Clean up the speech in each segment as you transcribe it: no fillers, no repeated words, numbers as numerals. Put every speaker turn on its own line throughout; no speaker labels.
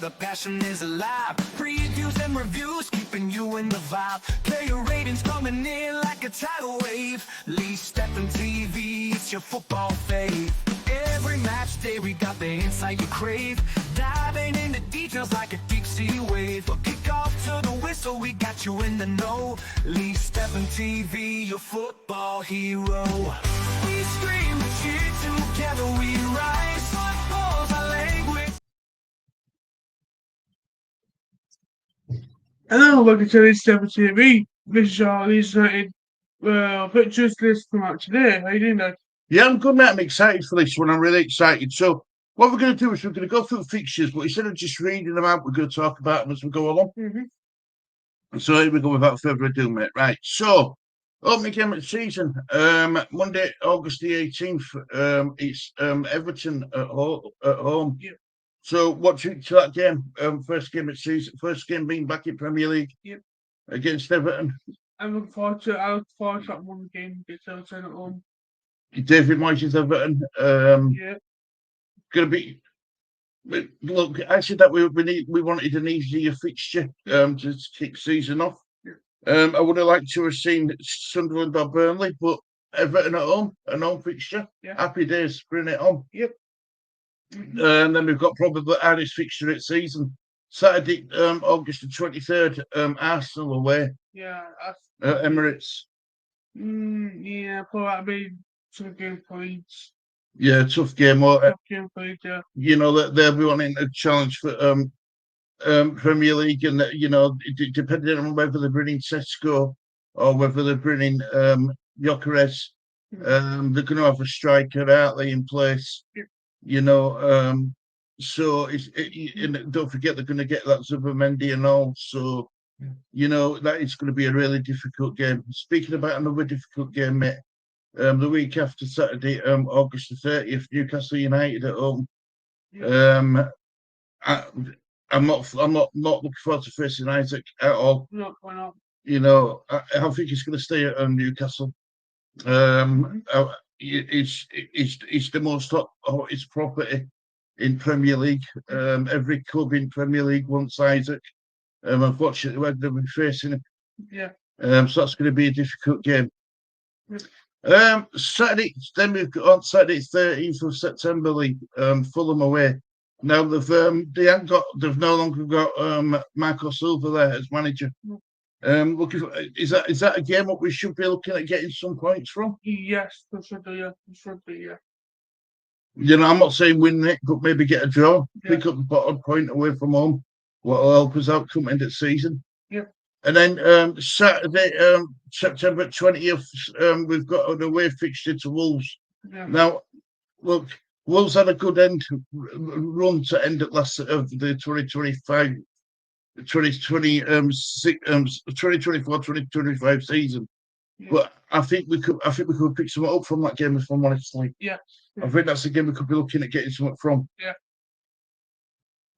the passion is alive. Previews and reviews, keeping you in the vibe. Player ratings coming in like a tidal wave. Leeds Stephen TV, it's your football fave. Every match day we got the insight you crave. Diving into details like a deep sea wave. But kick off to the whistle, we got you in the know. Leeds Stephen TV, your football hero. We scream, we cheer, together we rise. Football's our language.
Hello, welcome to Leeds Premier TV. This is our Leeds United pictures list come out today. How you doing, Dad?
Yeah, I'm good, mate. I'm excited for this one. I'm really excited. So, what we're going to do is we're going to go through the fixtures, but instead of just reading them out, we're going to talk about them as we go along. So, here we go without further ado, mate. Right. So, opening game of the season, Monday, August the 18th. It's Everton at home.
Yep.
So, what's to that game? First game of the season, first game being back in Premier League.
Yep.
Against Everton.
I'm looking forward to that one game against Everton at home.
David Moyes' Everton.
Yeah.
Going to be. Look, I said that we wanted an easier fixture to kick season off.
Yeah.
I would have liked to have seen Sunderland or Burnley, but Everton at home, an home fixture.
Yeah.
Happy days, bring it on.
Yep.
And then we've got probably the hardest fixture of the season. Saturday, August the 23rd, Arsenal away.
Yeah.
Emirates.
Yeah, probably that'll be some game for Leeds.
Yeah, tough game.
Tough game for Leeds, yeah.
You know that they'll be wanting a challenge for Premier League, and depending on whether they're bringing Sesko or whether they're bringing Gyökeres, they're going to have a striker, aren't they, in place?
Yep.
You know, so and don't forget they're going to get that Zubimendi and all. So you know that it's going to be a really difficult game. Speaking about another difficult game, mate. The week after Saturday, August the 30th, Newcastle United at home. I'm not looking forward to facing Isaac at all.
No, why not?
You know, I think he's going to stay at Newcastle. It's the most hottest property in Premier League. Every club in Premier League wants Isaac. Unfortunately, we're going to be facing him.
Yeah.
So that's going to be a difficult game.
Yeah.
Saturday, then we've got on Saturday, 13th of September, Fulham away. Now they've no longer got Marco Silva there as manager. Is that a game that we should be looking at getting some points from?
Yes, we should do, yeah. We should be, yeah.
You know, I'm not saying win it, but maybe get a draw, pick
Yeah.
up the bottom point away from home. What will help us out coming into the season.
Yeah.
And then Saturday, September 20th, we've got an away fixture to Wolves.
Yeah.
Now, look, Wolves had a good run to end at last of the 2024-2025 season.
Yeah.
But I think we could pick something up from that game if I'm honest.
Yeah.
I think that's the game we could be looking at getting something from.
Yeah.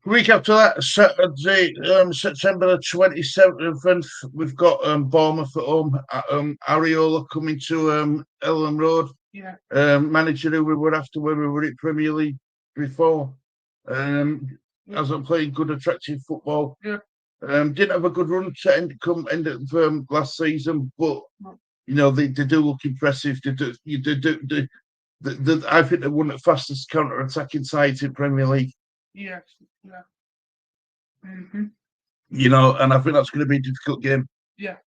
Week after that, Saturday, September the 27th, we've got Bournemouth at home. Areola coming to Ellen Road.
Yeah.
Manager who we were after when we were in Premier League before. Hasn't played good, attractive football.
Yeah.
Didn't have a good run to end of last season, but you know they do look impressive. I think they're one of the fastest counter-attacking sides in Premier League.
Yes. Yeah.
You know, and I think that's going to be a difficult game.
Yeah.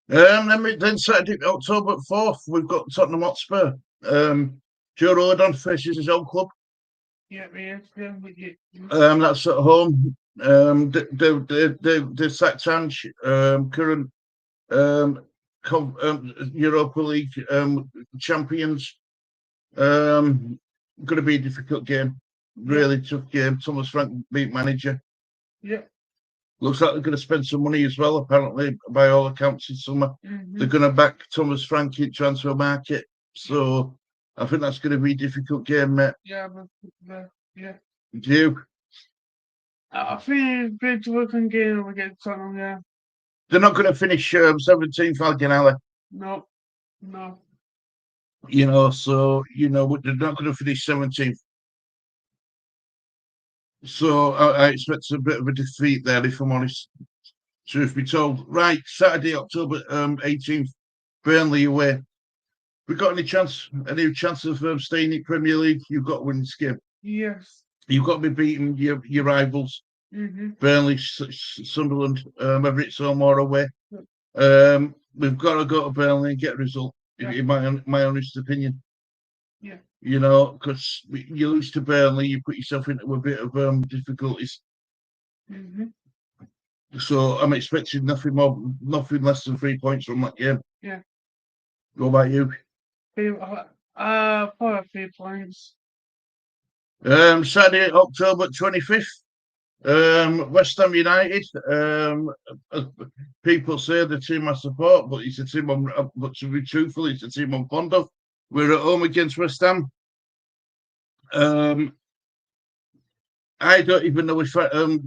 Then Saturday, October 4th, we've got Tottenham Hotspur. Joe Rodon faces his own club.
Yeah, yes.
That's at home. The sacked Ange, current Europa League champions. Going to be a difficult game. Really tough game. Thomas Frank beat manager.
Yeah.
Looks like they're going to spend some money as well, apparently, by all accounts in summer. They're going to back Thomas Frank in transfer market. So I think that's going to be a difficult game, mate.
Yeah, yeah.
Do you?
I think it's a working game against Tottenham, yeah.
They're not going to finish 17th, again, are they?
No.
You know, so, you know, they're not going to finish 17th. So I expect a bit of a defeat there, if I'm honest. Truth be told. Right, Saturday, October 18th, Burnley away. We got any chance of staying in Premier League? You've got to win this game.
Yes.
You've got to be beating your rivals. Burnley, Sunderland, whether it's home or away. We've got to go to Burnley and get a result, in my honest opinion.
Yeah.
You know, because you lose to Burnley, you put yourself into a bit of difficulties. So I'm expecting nothing less than 3 points from that game.
Yeah.
What about you?
Probably 3 points.
Saturday, October 25th. West Ham United. People say the team I support, but it's a team but to be truthful, it's a team I'm fond of. We're at home against West Ham. I don't even know if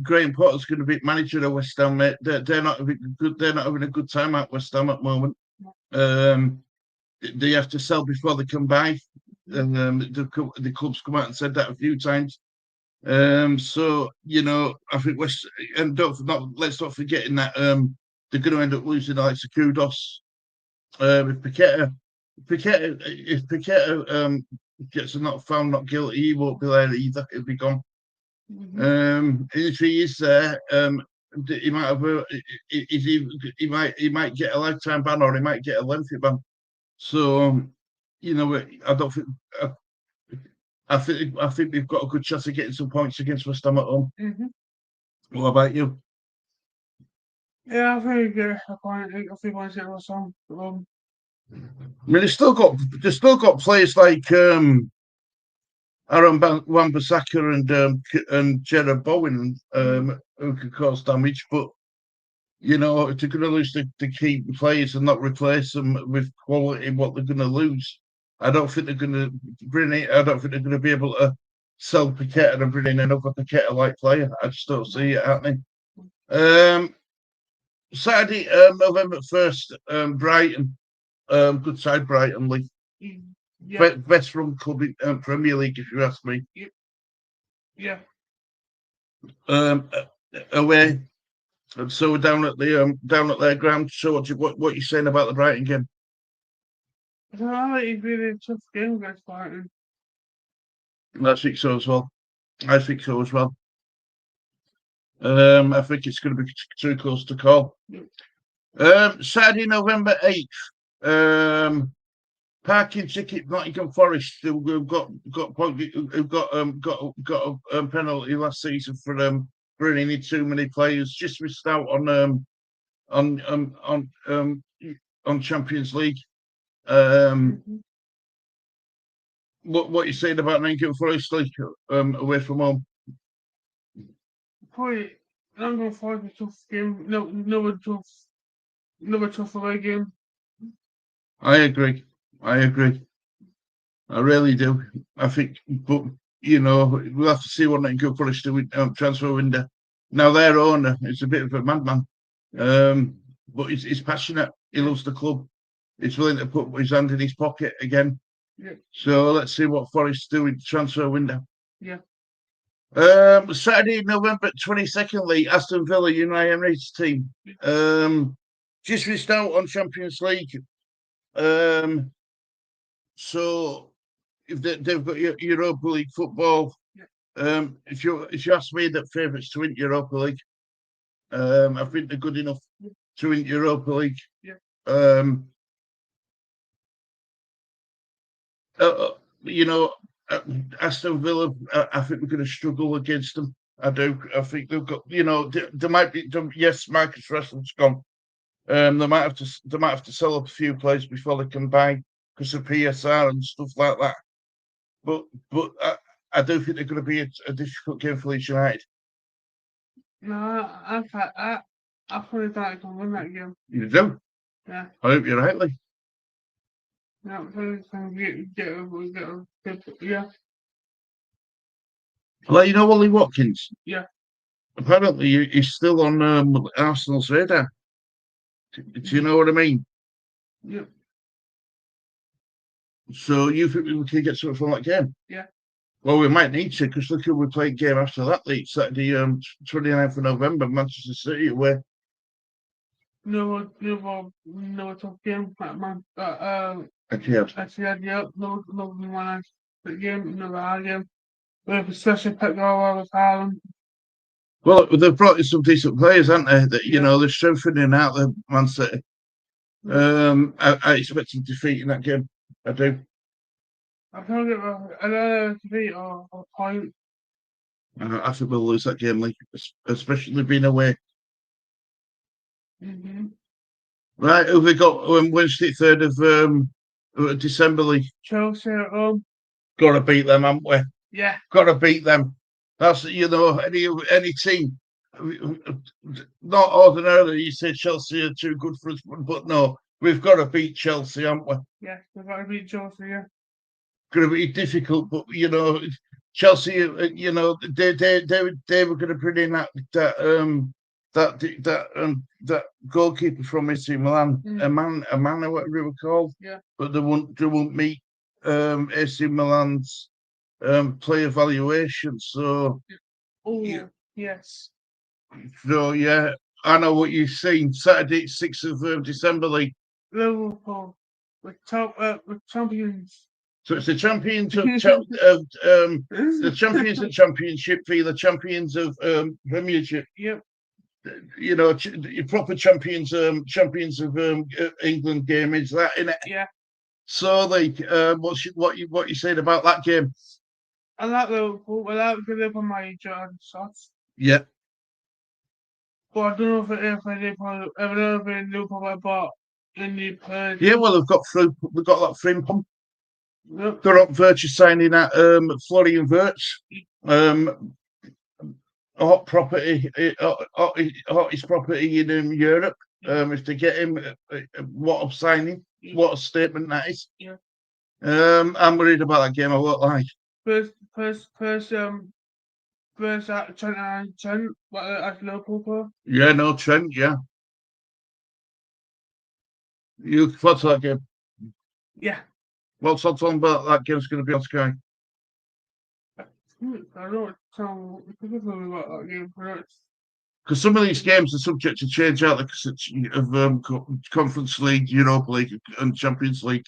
Graham Potter's going to be manager of West Ham, mate. They're not having a good time at West Ham at the moment. They have to sell before they can buy. The club's come out and said that a few times. So you know, I think let's not forget that they're going to end up losing like Kudos. If Paqueta gets not found not guilty, he won't be there either. He'll be gone. If he is there, he might have he might get a lifetime ban or he might get a lengthy ban. So you know, I don't think. I think we've got a good chance of getting some points against West Ham at home. What about you?
Yeah, I think a point. I think once it was on.
I mean, they've still got players like Aaron Wan-Bissaka and Jared Bowen who can cause damage, but you know, if they're going to lose the key players and not replace them with quality, what they're going to lose. I don't think they're going to I don't think they're going to be able to sell Paqueta and bring in another Paqueta-like player. I just don't see it happening. Saturday, November 1st, Brighton. Good side, Brighton League. Yeah. Best run club in Premier League, if you ask me.
Yeah.
Away. And so we're down at their ground. So what are you saying about the Brighton game?
I don't know, it's really a tough game against Brighton.
I think so as well. I think it's going to be too close to call. Saturday, November 8th. Parking ticket, Nottingham Forest, who've got a penalty last season for bringing in too many players. Just missed out on Champions League. What are you saying about Nottingham Forest, like away from home?
Probably Nottingham Forest a tough game. Another tough away game.
I agree. I really do. I think, but you know, we'll have to see what Nottingham Forest do with transfer window. Now their owner is a bit of a madman, but he's passionate. He loves the club. He's willing to put his hand in his pocket again.
Yeah.
So let's see what Forest do with transfer window.
Yeah.
Saturday, November 22nd, Aston Villa, Unai Emery's team. Just missed out on Champions League. So if they've got Europa League football, if you ask me, the favourites to win Europa League, I think they're good enough to win Europa League. You know, Aston Villa, I think we're going to struggle against them. I do. I think they've got, you know, there might be. Yes, Marcus Rashford's gone. They might have to sell up a few players before they can buy because of PSR and stuff like that. But I do think they're going to be a difficult game for Leeds United.
No, I probably thought I can win that game.
You do?
Yeah.
I hope you're right, Lee.
Yeah, yeah.
Well, you know Ollie Watkins?
Yeah.
Apparently, he's still on Arsenal's radar. Do you know what I mean?
Yeah.
So you think we can get something from that game?
Yeah.
Well, we might need to, because look who we play game after that, Leeds, Saturday, 29th of November, Manchester City away.
No tough game, that man.
Okay.
Actually, yeah, no one that game, no hard game. We have a special pick over with Haaland.
Well, they've brought in some decent players, haven't they? That
Yeah.
they're strengthening out the Man City. I expect them to defeat in that game. I do.
I can't get another defeat or a point.
I think we'll lose that game, Lee, especially being away. Right, who have we got on Wednesday, 3rd of December, Lee?
Chelsea at home.
Got to beat them, haven't we?
Yeah.
Got to beat them. That's any team. Not ordinarily, you say Chelsea are too good for us, but no, we've got to beat Chelsea, haven't we?
Yeah, we've got to beat Chelsea. Yeah.
Going to be difficult, but Chelsea, they were going to bring in that goalkeeper from AC Milan, a man, whatever it was called.
Yeah.
But they won't meet AC Milan's player valuation. So.
Oh, yes.
So yeah, I know what you've seen. Saturday, 6th of December, League.
Liverpool with champions.
So it's the champions of the champions of Championship v the champions of Premiership.
Yep.
Your proper champions of England game is that, innit?
Yeah.
So like, what you saying about that game?
I like Liverpool. I like Liverpool my Jordan shots.
Yeah.
But I don't know if Liverpool I bought in the players.
Yeah, well, we've got that Frimpong.
Yep.
They're up Virtue signing at Florian Wirtz. Hot property, hottest property in Europe. If they get him, what a signing, what a statement that is.
Yeah.
I'm worried about that game. I won't lie.
First at Trent, what at Liverpool for?
Yeah, no Trent. Yeah. What's that game?
Yeah.
What's on about that game's going to be on Sky?
I don't tell about that game.
Because some of these games are subject to change out of Conference League, Europa League, and Champions League.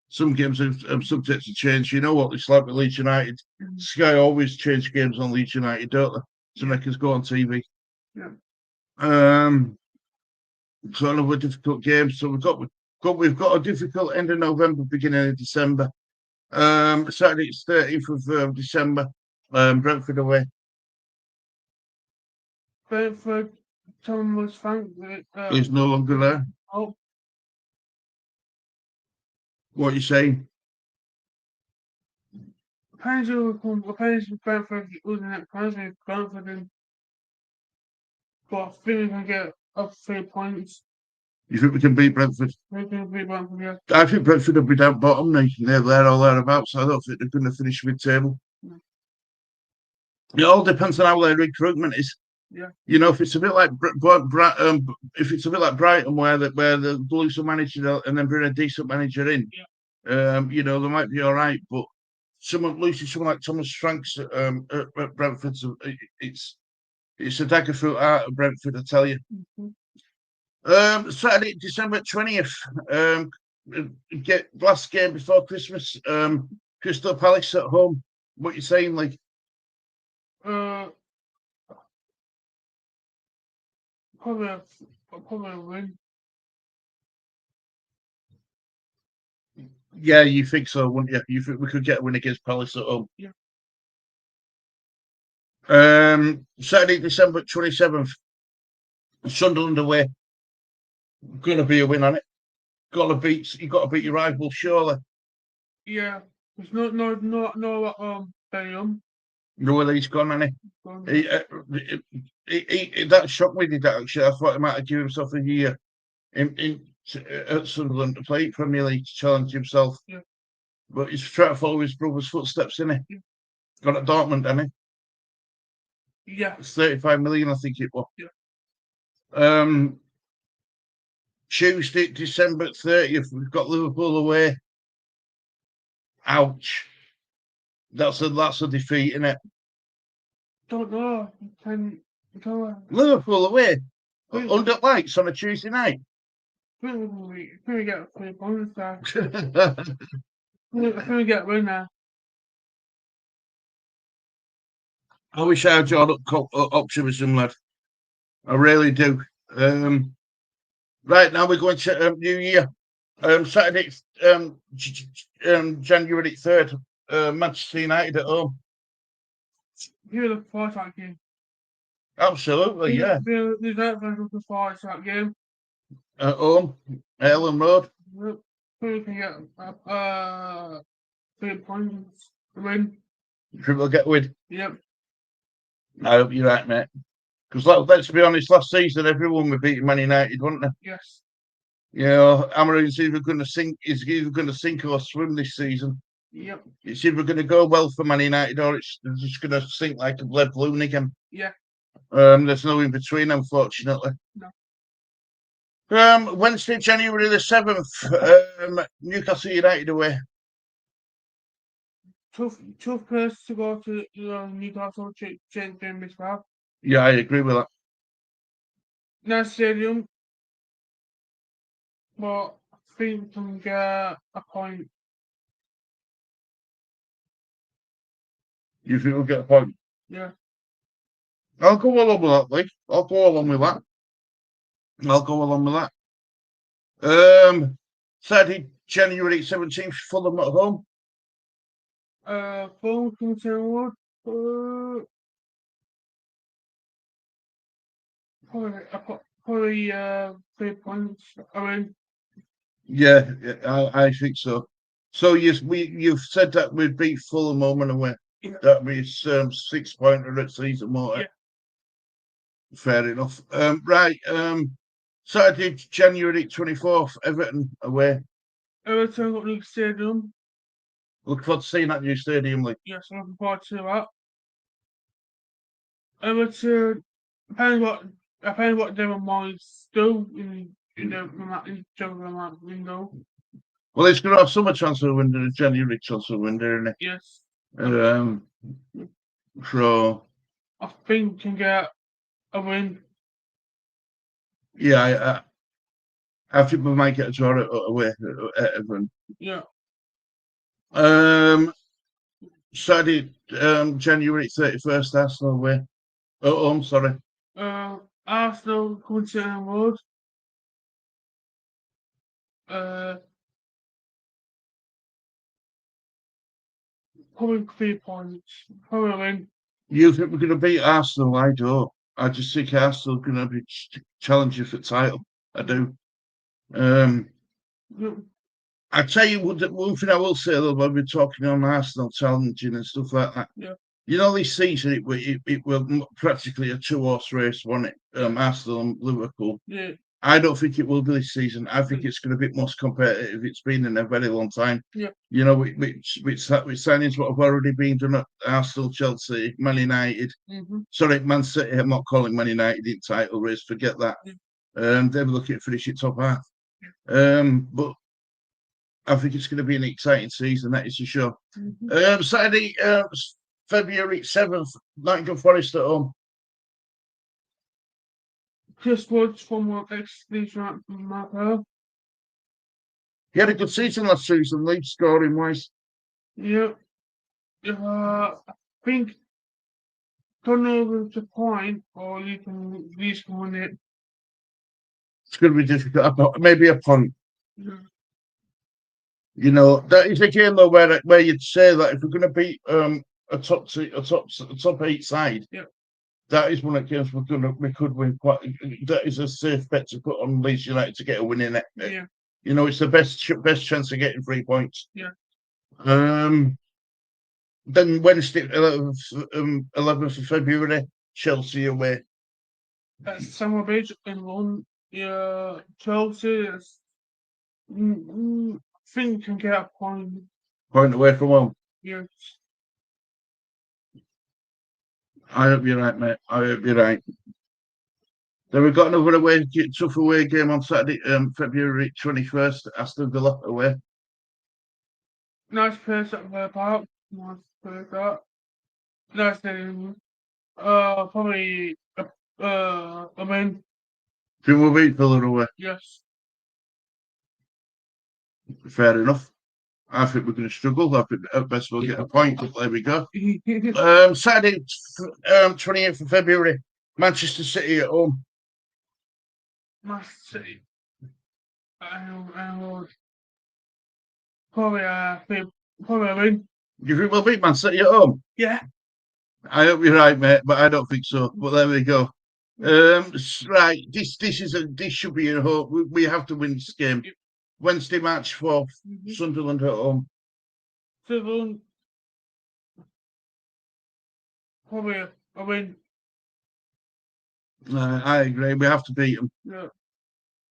Some games are subject to change. You know what it's like with Leeds United. Sky always change games on Leeds United, don't they? To make us go on TV.
Yeah.
So another difficult game. So we've got a difficult end of November, beginning of December. Saturday it's 30th of December. Brentford away.
Brentford, Thomas Frank.
He's no longer there.
Oh.
What are you saying?
Apparently Brentford losing that country, Brentford in. But I think we can get up 3 points.
You think we can beat Brentford?
We can beat Brentford, yeah.
I think Brentford will be down bottom. They're there or thereabouts. I don't think they're going to finish mid-table.
No.
It all depends on how their recruitment is.
Yeah.
If it's a bit like if it's a bit like Brighton, where they lose a manager and then bring a decent manager in, they might be all right. But losing someone like Thomas Franks at Brentford, it's a dagger through art at Brentford, I tell you. Saturday, December 20th. Get last game before Christmas. Crystal Palace at home. What you saying, like?
Probably a win.
Yeah, you think so, wouldn't you? You think we could get a win against Palace at home?
Yeah.
Saturday, December 27th. Sunderland away. Gonna be a win on it. You got to beat your rival, surely.
Yeah. There's no Bellingham.
No whether he's gone, hasn't he? That shocked me, did that actually. I thought he might have given himself a year at Sunderland to play Premier League to challenge himself.
Yeah.
But he's trying to follow his brother's footsteps, isn't he?
Yeah.
Got at Dortmund, hasn't he?
Yeah.
It's 35 million, I think it was.
Yeah.
Tuesday, December 30th, we've got Liverpool away. Ouch. That's a defeat, isn't it?
Don't know. Don't know.
Liverpool away,
Think
under lights on a Tuesday night.
we get 3 points there. I think we get a win there.
I wish I had your optimism, lad. I really do. Right now we're going to New Year. Saturday, January 3rd, Manchester United at home.
You're looking forward to that game.
Absolutely, yeah.
There's that looking forward to that game.
At home, Ellen Road.
Yep. We can get 3 points to win.
People get with.
Yep.
I hope you're right, mate. Because let's be honest, last season everyone were beating Man United, weren't they?
Yes.
You know, Amarin's either going to sink, is either going to sink or swim this season.
Yep.
It's either going to go well for Man United or it's just going to sink like a lead balloon again.
Yeah.
There's no in between, unfortunately.
No.
Wednesday, January the 7th, Newcastle United away.
Tough place to go to Newcastle change game as well.
Yeah, I agree with that.
Nice stadium, but I think we can get a point.
You think we'll get a point?
Yeah.
I'll go along with that, Lee. I'll go along with that. Saturday, January 17th, Fulham at home.
Fulham can turn probably 3 points. I mean,
Yeah, I think so. So you've said that we'd beat Fulham home and away.
Yeah.
That means 6 pointer at season more.
Yeah.
Fair enough. Right. Saturday, January 24th, Everton away.
Everton got new stadium.
Look forward to seeing that new stadium, Lee.
Yes, I'm looking forward to that. Everton, depends what Devon Moyes do in that window.
Well, it's going to have summer transfer window, the January transfer window, isn't it?
Yes.
So
I think we can get a win.
yeah, I think we might get a draw away at Everton.
Yeah.
Saturday, January 31st, Arsenal away. Oh, I'm sorry.
Arsenal coming to Anfield Road. Probably 3 points. Probably win.
You think we're going to beat Arsenal? I don't. I just think Arsenal are going to be challenging for the title. I do.
Yep.
I tell you one thing I will say though, when we're talking on Arsenal challenging and stuff like that.
Yeah.
You know, this season it was practically a 2-horse race, wasn't it? Arsenal and Liverpool.
Yeah.
I don't think it will be this season. I think it's going to be most competitive it's been in a very long time.
Yeah.
You know, with signings what have already been done at Arsenal, Chelsea, Man United.
Mm-hmm.
Sorry, Man City. I'm not calling Man United in title race. Forget that.
Yeah.
They're looking at finishing top half. But I think it's going to be an exciting season. That is for sure.
Mm-hmm.
Saturday, February 7th, Nottingham Forest at home.
Chris Woods from Leeds United from Marco.
He had a good season last season, Leeds scoring wise.
Yeah. I think don't know if it's a point or you can win it.
It's going to be difficult. Maybe a point.
Yeah.
You know, that is a game though where you'd say that if we're going to beat a top 8 side,
yeah,
that is one of the games we could win quite. That is a safe bet to put on Leeds United to get a win in it.
Yeah.
You know, it's the best chance of getting 3 points.
Yeah.
Then Wednesday, 11th of February, Chelsea away.
At Summer Bridge in London. Yeah, Chelsea is. I think can get a point.
Point away from home.
Yes.
I hope you're right, mate. I hope you're right. Then we've got another tough away game on Saturday, February 21st, Aston Villa away.
Nice place at the park. Nice for that. Nice stadium. Probably a win.
Think we'll beat Villa away.
Yes.
Fair enough. I think we're going to struggle. I think at best we'll get a point, but there we go. Saturday, 28th of February, Manchester City at home.
Manchester City. I will probably a win.
Do you think we'll beat Man City at home?
Yeah.
I hope you're right, mate, but I don't think so. But there we go. Right, this should be a hope. We have to win this game. Wednesday, March 4th, Sunderland at home.
Sunderland. Probably a win.
I agree. We have to beat them.
Yeah.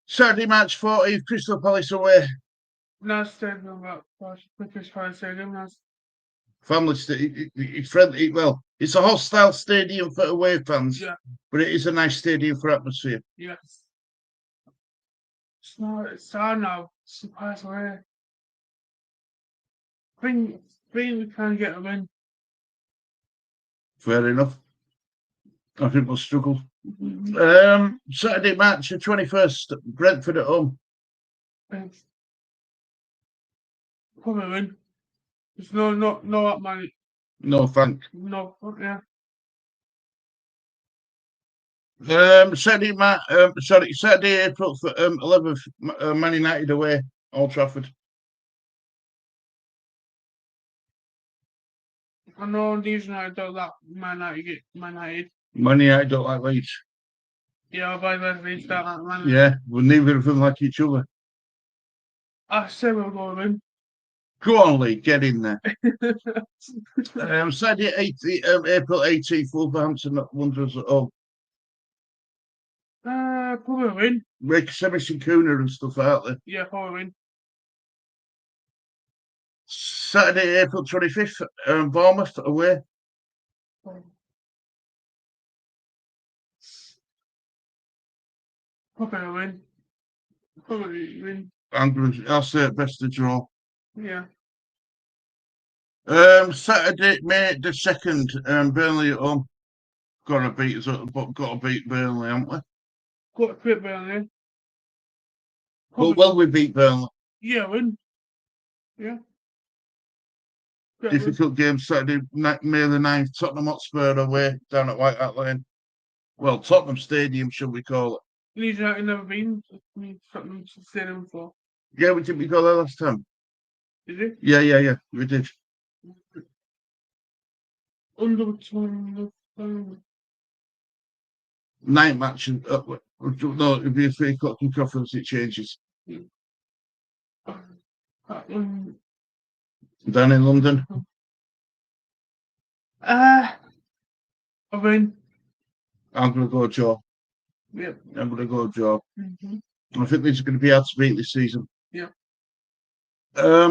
Saturday, March 14th, Crystal Palace away.
Nice stadium, that British Fire Stadium. Nice.
Family friendly. Well, it's a hostile stadium for away fans, but it is a nice stadium for atmosphere.
Yes. It's hard now. Surprisingly. I think we can get a win.
Fair enough. I think we'll struggle. Saturday match, the 21st, Brentford at home.
Probably win. There's no that money.
No, thank.
No, yeah.
Saturday, April 11th, Man United away, Old Trafford.
I know Leeds United don't like Man United.
Man United don't like Leeds.
Yeah, but Leeds don't like Man United.
Yeah, well, neither of them like each other.
I say we'll go win.
Go on, Lee, get in there. Saturday, April 18th, Wolverhampton Wanderers at home.
Probably win.
Rick Sebastian Kuna and stuff out there.
Yeah, probably win.
Saturday, April 25th, Bournemouth away.
Probably win. Probably win.
I'll say it best to draw.
Yeah.
Saturday, May the 2nd, Burnley at home. Got to beat Burnley, haven't we?
Got to beat Burnley.
But will we beat Burnley?
Yeah, win. Yeah.
Difficult game Saturday, May the 9th, Tottenham Hotspur away down at White Hart Lane. Well, Tottenham Stadium, should we call it?
Leeds United never been to Tottenham Stadium before.
Yeah, we go there last time.
Did you?
Yeah, we did.
Under 20.
Night match. No, it'd be a 3 o'clock kickoff once it changes. Down in London.
I mean.
I'm going to go Joe.
Yep.
I'm going to go Joe. I think these are going to be hard to beat this season.
Yeah.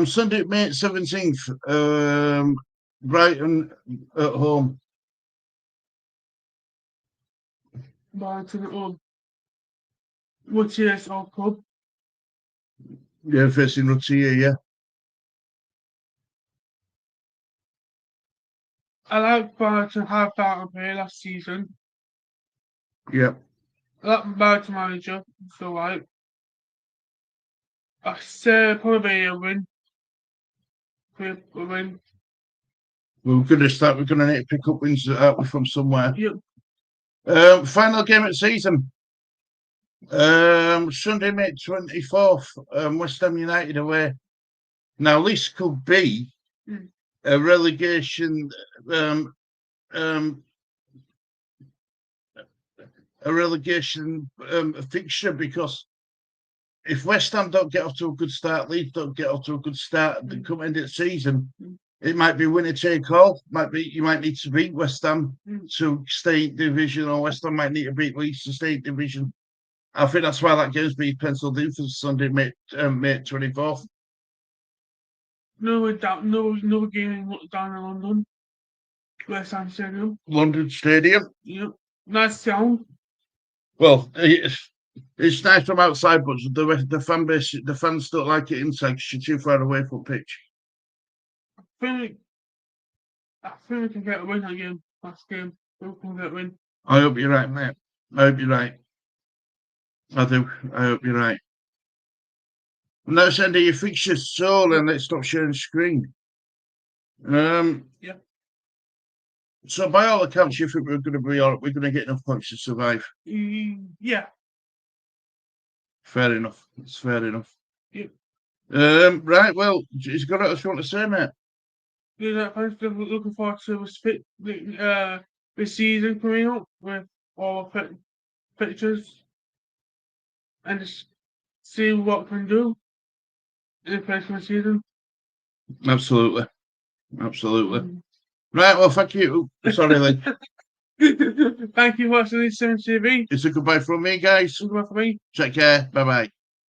Sunday, May 17th, Brighton at home.
Brighton at home. What's your old club?
Yeah, facing Ruttier, yeah.
I like Brighton half out of here last season.
Yeah.
I like Brighton manager, so right. I say probably a win. A win.
We're going to need to pick up wins from somewhere.
Yep.
Final game of the season. Sunday, May 24th, West Ham United away. Now, this could be a relegation fixture, because if West Ham don't get off to a good start, Leeds don't get off to a good start at the come end of the season, it might be winner take all. You might need to beat West Ham to stay in division, or West Ham might need to beat Leeds to stay in division. I think that's why that game's been penciled in for Sunday, May 24th.
No game down in London. West Ham Stadium.
London Stadium.
Yep. Nice sound.
Well, it's nice from outside, but the fan base, the fans don't like it inside because you're too far away from pitch.
I think I think we can get a win again. Last game, we can get a win.
I hope you're right, mate. I hope you're right. I do. I hope you're right. And let's end your fixtures, so then let's stop sharing screen.
Yeah.
So by all accounts, you think we're going to be all, we're going to get enough points to survive?
Yeah.
Fair enough. It's fair enough.
Yeah.
Right. Well, he's got what else you want to say, mate?
Yeah, thanks. Looking forward to this season coming up with all pictures and just see what we can do in the Christmas season.
Absolutely. Absolutely. Right. Well, thank you. Sorry, Lee.
Thank you for watching this TV.
It's a goodbye from me, guys.
Goodbye for me.
Take care. Bye bye.